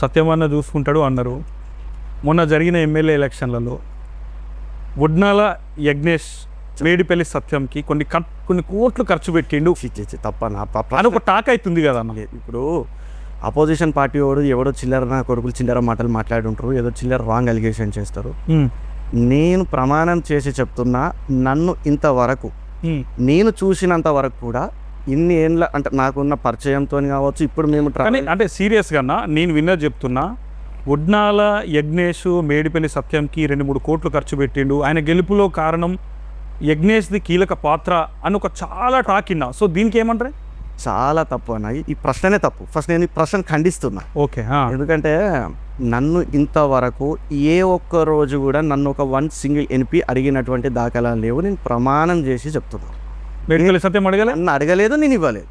సత్యమన్న చూసుకుంటాడు అన్నారు. మొన్న జరిగిన ఎమ్మెల్యే ఎలక్షన్లలో ఉడ్నాల యజ్ఞేష్ మేడిపల్లి సత్యంకి కొన్ని కోట్లు ఖర్చు పెట్టిండు తప్ప అని ఒక టాక్ అవుతుంది కదా అన్న. ఇప్పుడు అపోజిషన్ పార్టీ ఎవడో చిల్లర నా కొడుకులు చిల్లర మాటలు మాట్లాడుంటారు, ఏదో చిల్లర రాంగ్ అలిగేషన్ చేస్తారు. నేను ప్రమాణం చేసి చెప్తున్నా, నన్ను ఇంతవరకు నేను చూసినంత వరకు కూడా ఇన్ని ఏళ్ళ అంటే నాకున్న పరిచయంతో కావచ్చు, ఇప్పుడు మేము అంటే సీరియస్గా నేను విన్నది చెప్తున్నా, ఉడ్నాల యజ్ఞేష్ మేడిపల్లి సత్యంకి 2-3 కోట్లు ఖర్చు పెట్టిండు, ఆయన గెలుపులో కారణం యజ్ఞేష్ది కీలక పాత్ర అని ఒక చాలా టాక్ విన్నా. సో దీనికి ఏమంటారు? చాలా తప్పు అన్నాయి. ఈ ప్రశ్ననే తప్పు. ఫస్ట్ నేను ఈ ప్రశ్న ఖండిస్తున్నా. ఓకే. ఎందుకంటే నన్ను ఇంతవరకు ఏ ఒక్క రోజు కూడా నన్ను ఒక 1 సింగిల్ ఎన్పి అడిగినటువంటి దాఖలా లేవు. నేను ప్రమాణం చేసి చెప్తున్నాను. మేడిపల్లి సత్యం నన్ను అడగలేదు, నేను ఇవ్వలేదు.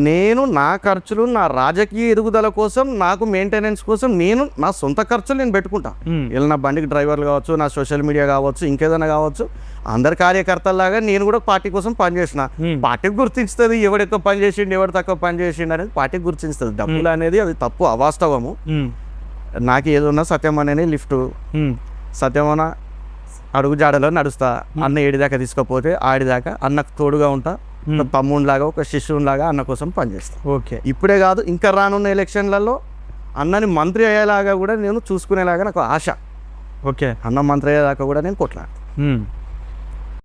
నేను నా ఖర్చులు, నా రాజకీయ ఎదుగుదల కోసం, నాకు మెయింటెనెన్స్ కోసం నేను నా సొంత ఖర్చులు నేను పెట్టుకుంటా. ఇలా నా బండికి డ్రైవర్లు కావచ్చు, నా సోషల్ మీడియా కావచ్చు, ఇంకేదైనా కావచ్చు, అందరి కార్యకర్తల్లాగా నేను కూడా పార్టీ కోసం పనిచేసిన. పార్టీకి గుర్తిస్తుంది ఎవడు ఎక్కువ పని చేసిండు, ఎవడు తక్కువ పని చేసిండు అనేది పార్టీకి గుర్తిస్తుంది. డబ్బులు అనేది అది తప్పు, అవాస్తవము. నాకు ఏదున్నా సత్యమనే లిఫ్ట్, సత్యమన అడుగు జాడలో నడుస్తా. అన్న ఏడిదాకా తీసుకపోతే ఆడిదాకా అన్నకు తోడుగా ఉంటా. ఒక తమ్ముడిలాగా, ఒక శిష్యునిలాగా అన్న కోసం పనిచేస్తా. ఓకే. ఇప్పుడే కాదు, ఇంకా రానున్న ఎలక్షన్లలో అన్నని మంత్రి అయ్యేలాగా కూడా నేను చూసుకునేలాగా నాకు ఆశ. ఓకే. అన్న మంత్రి అయ్యేదాకా కూడా నేను కొట్లాడతాను.